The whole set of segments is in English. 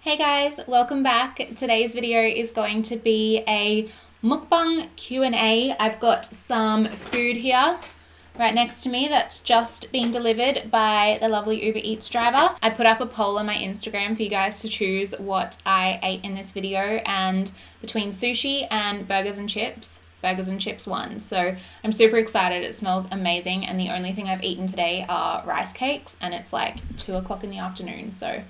Hey guys, welcome back. Today's video is going to be a mukbang Q&A. I've got some food here right next to me that's just been delivered by the lovely Uber Eats driver. I put up a poll on my Instagram for you guys to choose what I ate in this video, and between sushi and burgers and chips won. So I'm super excited. It smells amazing, and the only thing I've eaten today are rice cakes, and it's like 2 o'clock in the afternoon, so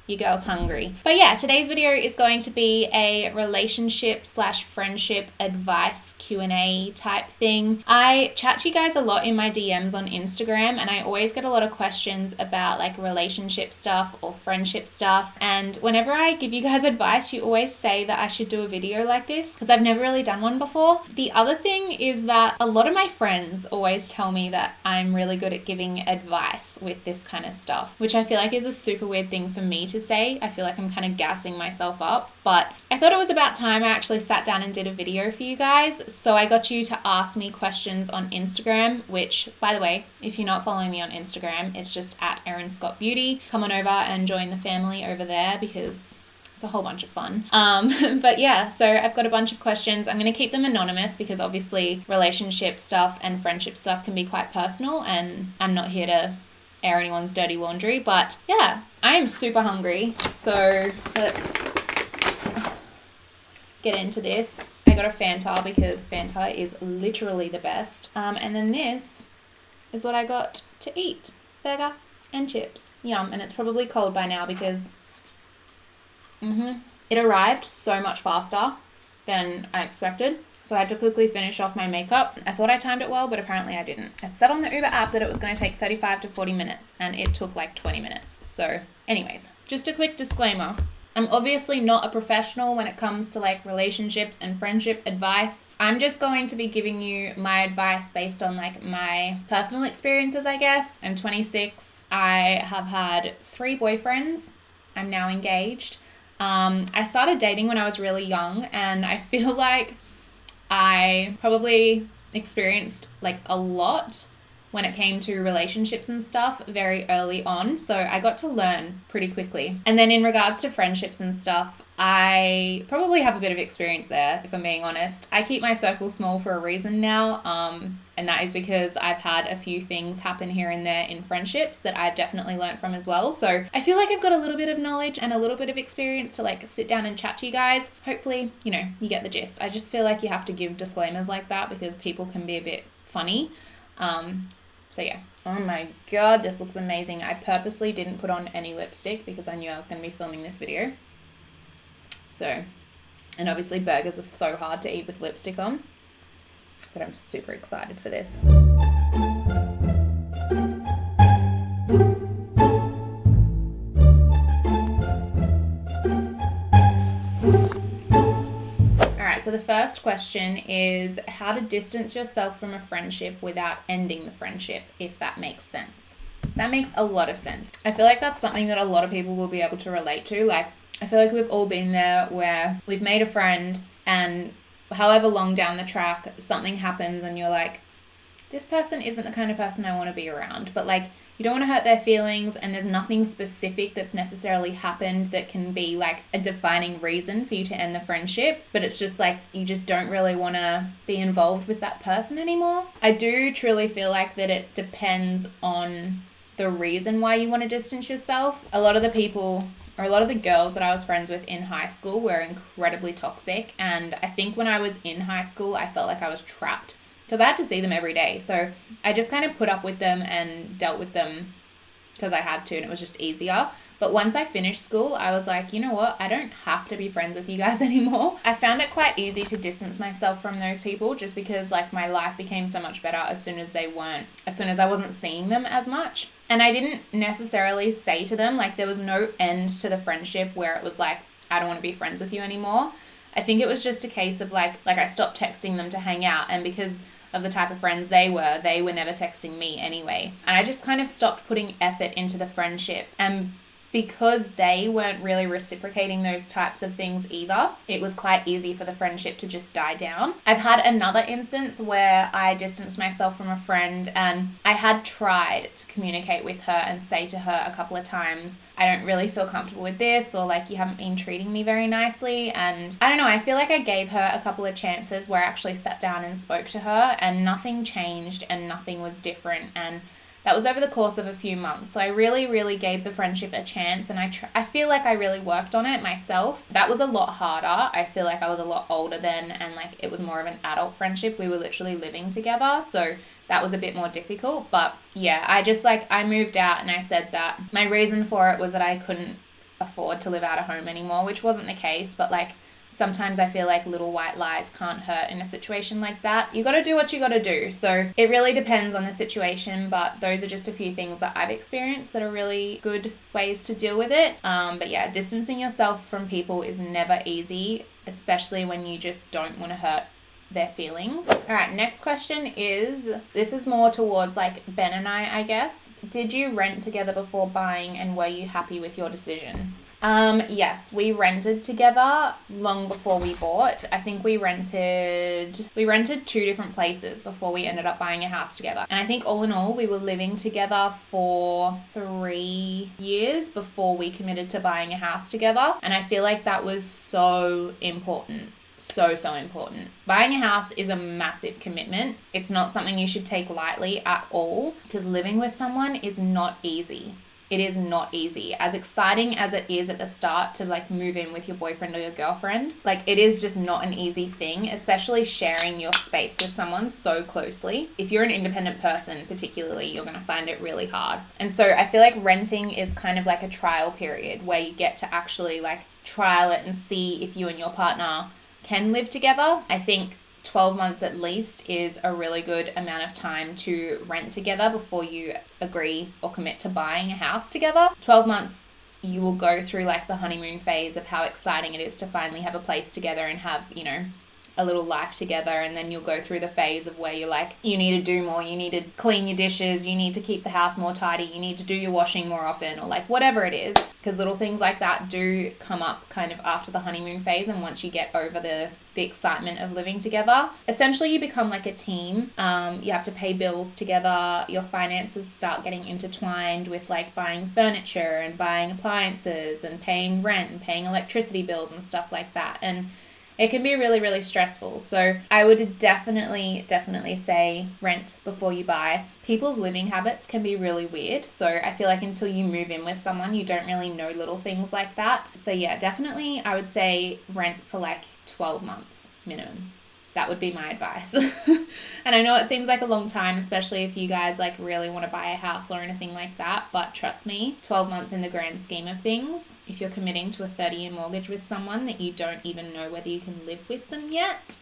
your girl's hungry. But yeah, today's video is going to be a relationship/friendship advice Q&A type thing. I chat to you guys a lot in my DMs on Instagram, and I always get a lot of questions about like relationship stuff or friendship stuff. And whenever I give you guys advice, you always say that I should do a video like this because I've never really done one before. The other thing is that a lot of my friends always tell me that I'm really good at giving advice with this kind of stuff, which I feel like is a super weird thing for me to say. I feel like I'm kind of gassing myself up, but I thought it was about time I actually sat down and did a video for you guys. So I got you to ask me questions on Instagram, which, by the way, if you're not following me on Instagram, it's just at Erin Scott Beauty. Come on over and join the family over there because it's a whole bunch of fun. But yeah, so I've got a bunch of questions. I'm going to keep them anonymous because obviously relationship stuff and friendship stuff can be quite personal, and I'm not here to air anyone's dirty laundry. But yeah, I am super hungry, so let's get into this. I got a Fanta because Fanta is literally the best. And then this is what I got to eat. Burger and chips. Yum. And it's probably cold by now because it arrived so much faster than I expected. So I had to quickly finish off my makeup. I thought I timed it well, but apparently I didn't. It said on the Uber app that it was going to take 35 to 40 minutes, and it took like 20 minutes. So anyways, just a quick disclaimer. I'm obviously not a professional when it comes to like relationships and friendship advice. I'm just going to be giving you my advice based on like my personal experiences, I guess. I'm 26. I have had 3 boyfriends. I'm now engaged. I started dating when I was really young, and I feel like I probably experienced like a lot when it came to relationships and stuff very early on. So I got to learn pretty quickly. And then in regards to friendships and stuff, I probably have a bit of experience there, if I'm being honest. I keep my circle small for a reason now. And that is because I've had a few things happen here and there in friendships that I've definitely learned from as well. So I feel like I've got a little bit of knowledge and a little bit of experience to like sit down and chat to you guys. Hopefully, you get the gist. I just feel like you have to give disclaimers like that because people can be a bit funny. So yeah. Oh my god, this looks amazing. I purposely didn't put on any lipstick because I knew I was going to be filming this video. So, and obviously burgers are so hard to eat with lipstick on, but I'm super excited for this. So the first question is how to distance yourself from a friendship without ending the friendship, if that makes sense. That makes a lot of sense. I feel like that's something that a lot of people will be able to relate to. Like, I feel like we've all been there where we've made a friend and however long down the track something happens and you're like, this person isn't the kind of person I want to be around. But like, you don't want to hurt their feelings, and there's nothing specific that's necessarily happened that can be like a defining reason for you to end the friendship. But it's just like, you just don't really want to be involved with that person anymore. I do truly feel like that it depends on the reason why you want to distance yourself. A lot of the people, or a lot of the girls that I was friends with in high school were incredibly toxic. And I think when I was in high school, I felt like I was trapped, because I had to see them every day. So I just kind of put up with them and dealt with them because I had to, and it was just easier. But once I finished school, I was like, you know what? I don't have to be friends with you guys anymore. I found it quite easy to distance myself from those people just because like my life became so much better as soon as I wasn't seeing them as much. And I didn't necessarily say to them, like there was no end to the friendship where it was like, I don't want to be friends with you anymore. I think it was just a case of like I stopped texting them to hang out, and because of the type of friends they were never texting me anyway. And I just kind of stopped putting effort into the friendship. And because they weren't really reciprocating those types of things either, it was quite easy for the friendship to just die down. I've had another instance where I distanced myself from a friend, and I had tried to communicate with her and say to her a couple of times, I don't really feel comfortable with this, or like, you haven't been treating me very nicely. And I don't know, I feel like I gave her a couple of chances where I actually sat down and spoke to her, and nothing changed and nothing was different. And that was over the course of a few months. So I really, really gave the friendship a chance, and I feel like I really worked on it myself. That was a lot harder. I feel like I was a lot older then, and like, it was more of an adult friendship. We were literally living together, so that was a bit more difficult. But yeah, I moved out, and I said that my reason for it was that I couldn't afford to live out of home anymore, which wasn't the case, but like, sometimes I feel like little white lies can't hurt in a situation like that. You got to do what you got to do. So it really depends on the situation, but those are just a few things that I've experienced that are really good ways to deal with it. But yeah, distancing yourself from people is never easy, especially when you just don't want to hurt their feelings. All right, next question is, this is more towards like Ben and I guess. Did you rent together before buying, and were you happy with your decision? Yes, we rented together long before we bought. I think we rented 2 different places before we ended up buying a house together. And I think all in all, we were living together for 3 years before we committed to buying a house together. And I feel like that was so important. So important. Buying a house is a massive commitment. It's not something you should take lightly at all, because living with someone is not easy. It is not easy. As exciting as it is at the start to like move in with your boyfriend or your girlfriend, like, it is just not an easy thing, especially sharing your space with someone so closely. If you're an independent person, particularly, you're going to find it really hard. And so I feel like renting is kind of like a trial period where you get to actually like trial it and see if you and your partner can live together. I think 12 months at least is a really good amount of time to rent together before you agree or commit to buying a house together. 12 months, you will go through like the honeymoon phase of how exciting it is to finally have a place together and have, you know, a little life together. And then you'll go through the phase of where you're like, you need to do more, you need to clean your dishes, you need to keep the house more tidy, you need to do your washing more often, or like whatever it is, because little things like that do come up kind of after the honeymoon phase. And once you get over the excitement of living together, essentially you become like a team. You have to pay bills together, your finances start getting intertwined with like buying furniture and buying appliances and paying rent and paying electricity bills and stuff like that. And it can be really, really stressful. So I would definitely say rent before you buy. People's living habits can be really weird. So I feel like until you move in with someone, you don't really know little things like that. So yeah, definitely I would say rent for like 12 months minimum. That would be my advice. And I know it seems like a long time, especially if you guys like really want to buy a house or anything like that. But trust me, 12 months in the grand scheme of things, if you're committing to a 30-year mortgage with someone that you don't even know whether you can live with them yet,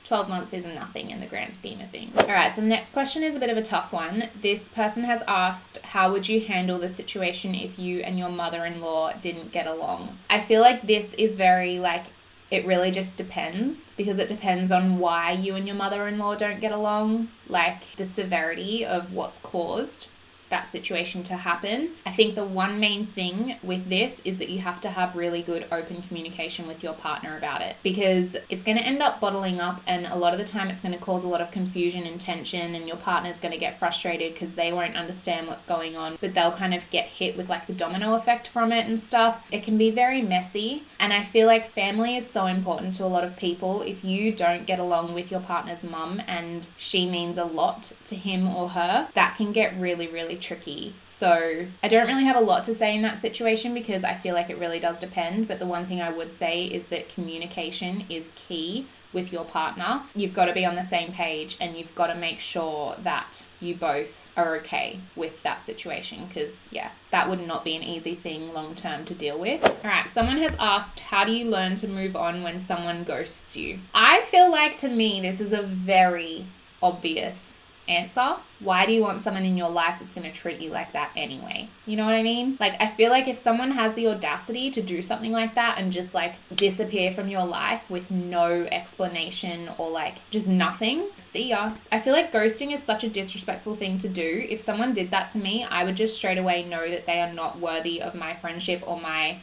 12 months is nothing in the grand scheme of things. All right, so the next question is a bit of a tough one. This person has asked, how would you handle the situation if you and your mother-in-law didn't get along? I feel like this is very like, it really just depends, because it depends on why you and your mother-in-law don't get along, like the severity of what's caused that situation to happen. I think the one main thing with this is that you have to have really good open communication with your partner about it, because it's going to end up bottling up, and a lot of the time it's going to cause a lot of confusion and tension, and your partner's going to get frustrated because they won't understand what's going on, but they'll kind of get hit with like the domino effect from it and stuff. It can be very messy, and I feel like family is so important to a lot of people. If you don't get along with your partner's mum and she means a lot to him or her, that can get really, really tricky. So I don't really have a lot to say in that situation, because I feel like it really does depend. But the one thing I would say is that communication is key with your partner. You've got to be on the same page, and you've got to make sure that you both are okay with that situation, because yeah, that would not be an easy thing long term to deal with. All right, someone has asked, how do you learn to move on when someone ghosts you? I feel like, to me, this is a very obvious answer. Why do you want someone in your life that's going to treat you like that anyway? You know what I mean? Like, I feel like if someone has the audacity to do something like that and just like disappear from your life with no explanation or like just nothing, see ya. I feel like ghosting is such a disrespectful thing to do. If someone did that to me, I would just straight away know that they are not worthy of my friendship or my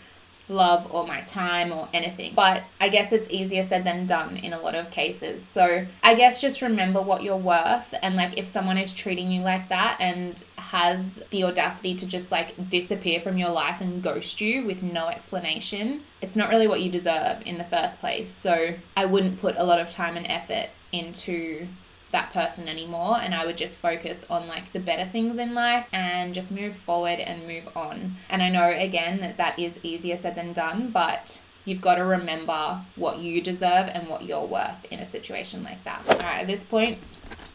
love or my time or anything. But I guess it's easier said than done in a lot of cases. So I guess just remember what you're worth, and like if someone is treating you like that and has the audacity to just like disappear from your life and ghost you with no explanation, it's not really what you deserve in the first place. So I wouldn't put a lot of time and effort into that person anymore, and I would just focus on like the better things in life and just move forward and move on. And I know again that is easier said than done, but you've got to remember what you deserve and what you're worth in a situation like that. All right, at this point,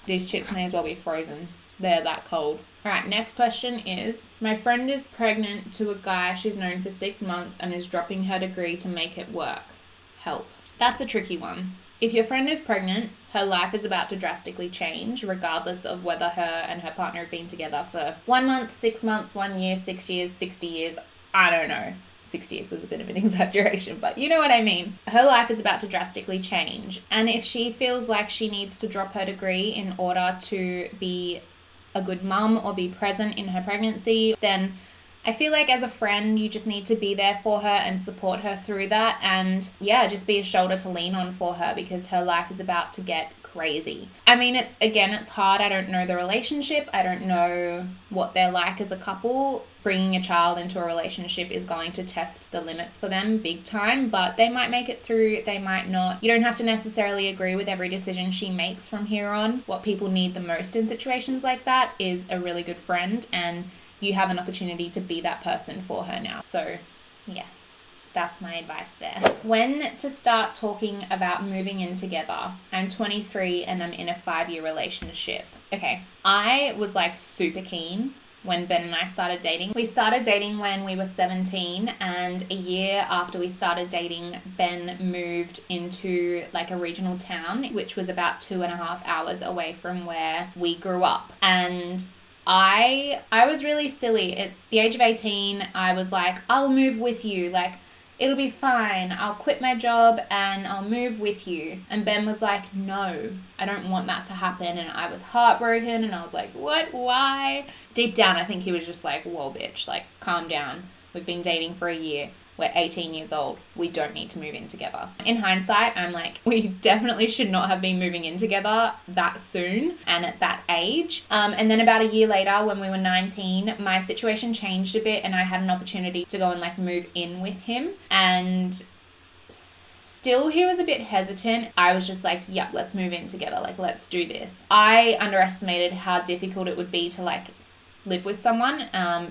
these chips may as well be frozen. They're that cold. All right, next question is, my friend is pregnant to a guy she's known for 6 months and is dropping her degree to make it work. Help. That's a tricky one. If your friend is pregnant, her life is about to drastically change, regardless of whether her and her partner have been together for 1 month, 6 months, 1 year, 6 years, 60 years. I don't know. 6 years was a bit of an exaggeration, but you know what I mean. Her life is about to drastically change. And if she feels like she needs to drop her degree in order to be a good mum or be present in her pregnancy, then I feel like as a friend, you just need to be there for her and support her through that. And yeah, just be a shoulder to lean on for her, because her life is about to get crazy. I mean, it's hard. I don't know the relationship. I don't know what they're like as a couple. Bringing a child into a relationship is going to test the limits for them big time, but they might make it through. They might not. You don't have to necessarily agree with every decision she makes from here on. What people need the most in situations like that is a really good friend, and you have an opportunity to be that person for her now. So yeah, that's my advice there. When to start talking about moving in together. I'm 23 and I'm in a 5-year relationship. Okay, I was like super keen when Ben and I started dating. We started dating when we were 17, and a year after we started dating, Ben moved into like a regional town, which was about 2.5 hours away from where we grew up. And I was really silly. At the age of 18, I was like, I'll move with you. Like, it'll be fine. I'll quit my job and I'll move with you. And Ben was like, no, I don't want that to happen. And I was heartbroken and I was like, what? Why? Deep down, I think he was just like, whoa, bitch, like, calm down. We've been dating for a year. We're 18 years old. We don't need to move in together. In hindsight, I'm like, we definitely should not have been moving in together that soon and at that age. And then about a year later, when we were 19, my situation changed a bit and I had an opportunity to go and like move in with him. And still, he was a bit hesitant. I was just like, yep, let's move in together. Like, let's do this. I underestimated how difficult it would be to like live with someone,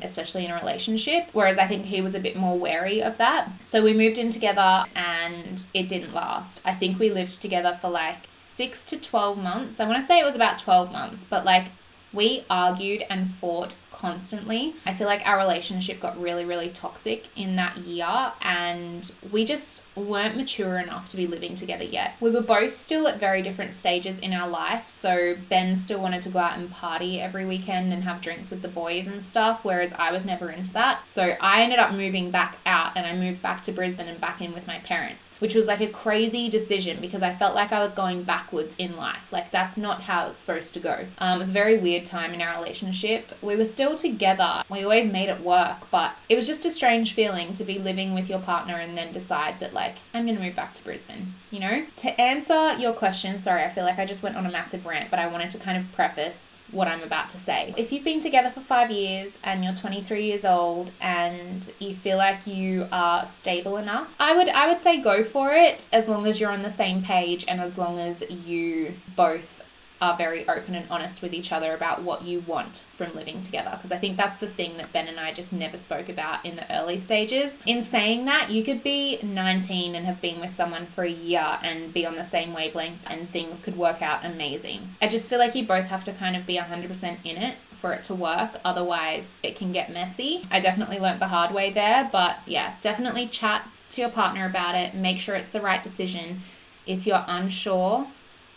especially in a relationship, whereas I think he was a bit more wary of that. So we moved in together and it didn't last. I think we lived together for like 6 to 12 months. I want to say it was about 12 months, but like we argued and fought constantly. I feel like our relationship got really, really toxic in that year, and we just weren't mature enough to be living together yet. We were both still at very different stages in our life. So Ben still wanted to go out and party every weekend and have drinks with the boys and stuff, whereas I was never into that. So I ended up moving back out and I moved back to Brisbane and back in with my parents, which was like a crazy decision because I felt like I was going backwards in life. Like, that's not how it's supposed to go. It was a very weird time in our relationship. We were still together. We always made it work, but it was just a strange feeling to be living with your partner and then decide that like, I'm going to move back to Brisbane, you know? To answer your question, sorry, I feel like I just went on a massive rant, but I wanted to kind of preface what I'm about to say. If you've been together for 5 years and you're 23 years old and you feel like you are stable enough, I would say go for it, as long as you're on the same page and as long as you both are very open and honest with each other about what you want from living together. Because I think that's the thing that Ben and I just never spoke about in the early stages. In saying that, you could be 19 and have been with someone for a year and be on the same wavelength and things could work out amazing. I just feel like you both have to kind of be 100% in it for it to work. Otherwise, it can get messy. I definitely learnt the hard way there, but yeah, definitely chat to your partner about it. Make sure it's the right decision. If you're unsure,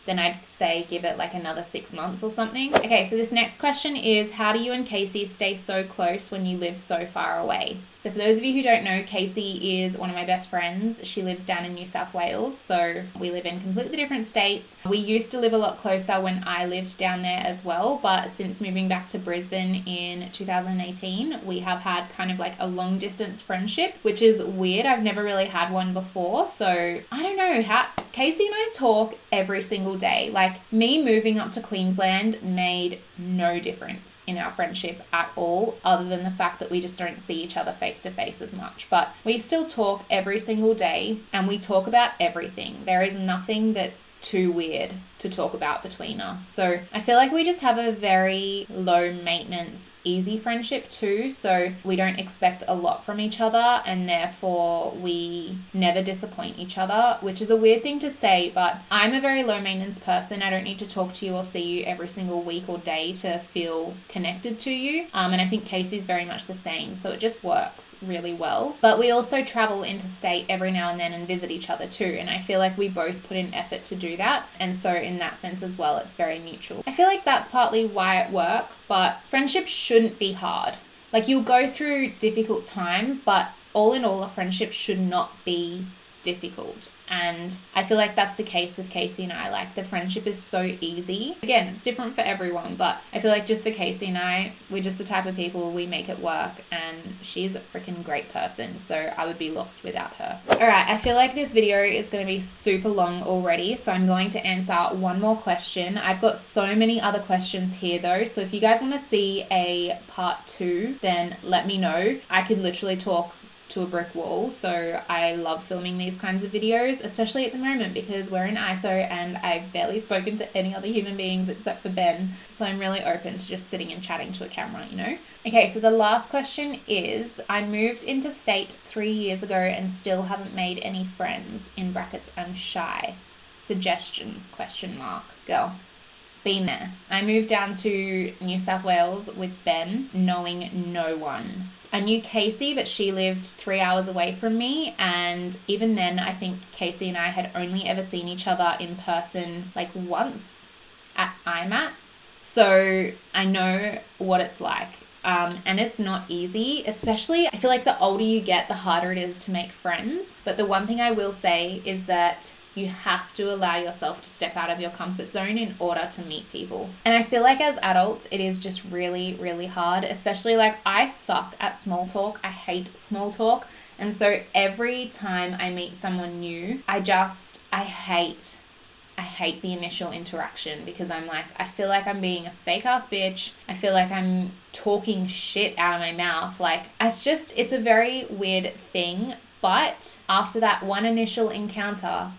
then I'd say give it like another 6 months or something. Okay, so this next question is, how do you and Casey stay so close when you live so far away? So for those of you who don't know, Casey is one of my best friends. She lives down in New South Wales, so we live in completely different states. We used to live a lot closer when I lived down there as well, but since moving back to Brisbane in 2018, we have had kind of like a long distance friendship, which is weird. I've never really had one before, so I don't know how. Casey and I talk every single day. Like, me moving up to Queensland made no difference in our friendship at all, other than the fact that we just don't see each other face to face as much. But we still talk every single day, and we talk about everything. There is nothing that's too weird to talk about between us. So I feel like we just have a very low maintenance, easy friendship too. So we don't expect a lot from each other, and therefore we never disappoint each other, which is a weird thing to say, but I'm a very low maintenance person. I don't need to talk to you or see you every single week or day to feel connected to you. And I think Casey's very much the same. So it just works really well. But we also travel interstate every now and then and visit each other too. And I feel like we both put in effort to do that. And so in that sense as well, it's very mutual. I feel like that's partly why it works, but friendship shouldn't be hard. Like, you'll go through difficult times, but all in all, a friendship should not be difficult. And I feel like that's the case with Casey and I. Like, the friendship is so easy. Again, it's different for everyone, but I feel like just for Casey and I, we're just the type of people, we make it work, and she's a freaking great person, so I would be lost without her. Alright, I feel like this video is going to be super long already, so I'm going to answer one more question. I've got so many other questions here though, so if you guys want to see a part 2, then let me know. I could literally talk to a brick wall, so I love filming these kinds of videos, especially at the moment because we're in ISO and I've barely spoken to any other human beings except for Ben, so I'm really open to just sitting and chatting to a camera, you know. Okay, so the last question is, I moved into state 3 years ago and still haven't made any friends, in brackets I'm shy, suggestions, ? Girl, been there. I moved down to New South Wales with Ben, knowing no one. I knew Casey, but she lived 3 hours away from me, and even then I think Casey and I had only ever seen each other in person like once at IMATs, so I know what it's like. And it's not easy, especially I feel like the older you get, the harder it is to make friends. But the one thing I will say is that you have to allow yourself to step out of your comfort zone in order to meet people. And I feel like as adults, it is just really, really hard, especially like I suck at small talk. I hate small talk. And so every time I meet someone new, I hate the initial interaction because I'm like, I feel like I'm being a fake ass bitch. I feel like I'm talking shit out of my mouth. Like, it's a very weird thing. But after that one initial encounter,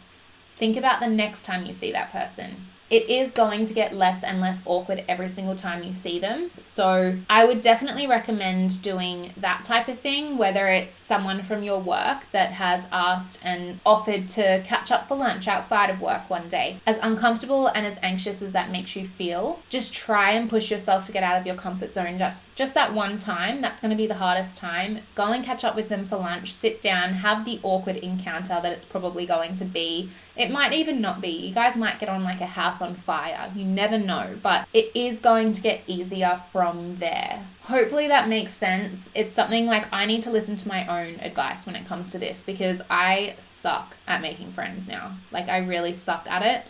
think about the next time you see that person. It is going to get less and less awkward every single time you see them. So I would definitely recommend doing that type of thing, whether it's someone from your work that has asked and offered to catch up for lunch outside of work one day. As uncomfortable and as anxious as that makes you feel, just try and push yourself to get out of your comfort zone just that one time. That's going to be the hardest time. Go and catch up with them for lunch, sit down, have the awkward encounter that it's probably going to be. It might even not be. You guys might get on like a house on fire. You never know, but it is going to get easier from there. Hopefully that makes sense. It's something like I need to listen to my own advice when it comes to this because I suck at making friends now. Like, I really suck at it.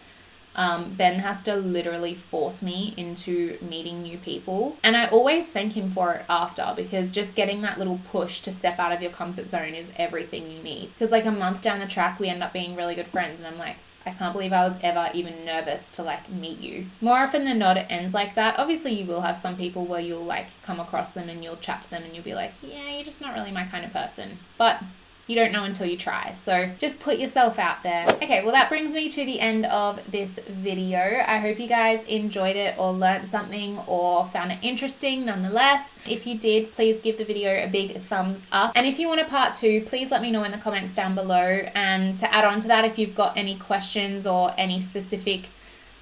Ben has to literally force me into meeting new people. And I always thank him for it after, because just getting that little push to step out of your comfort zone is everything you need. Because like a month down the track, we end up being really good friends. And I'm like, I can't believe I was ever even nervous to like meet you. More often than not, it ends like that. Obviously, you will have some people where you'll like come across them and you'll chat to them and you'll be like, yeah, you're just not really my kind of person. But you don't know until you try. So just put yourself out there. Okay, well that brings me to the end of this video. I hope you guys enjoyed it or learned something or found it interesting nonetheless. If you did, please give the video a big thumbs up. And if you want a part 2, please let me know in the comments down below. And to add on to that, if you've got any questions or any specific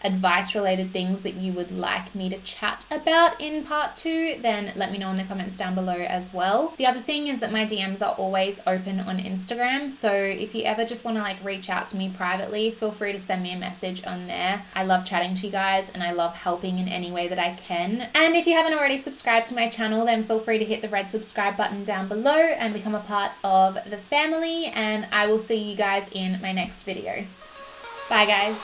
advice related things that you would like me to chat about in part 2, then let me know in the comments down below as well. The other thing is that my DMs are always open on Instagram, so if you ever just want to like reach out to me privately, feel free to send me a message on there. I love chatting to you guys and I love helping in any way that I can. And if you haven't already subscribed to my channel, then feel free to hit the red subscribe button down below and become a part of the family, and I will see you guys in my next video. Bye guys.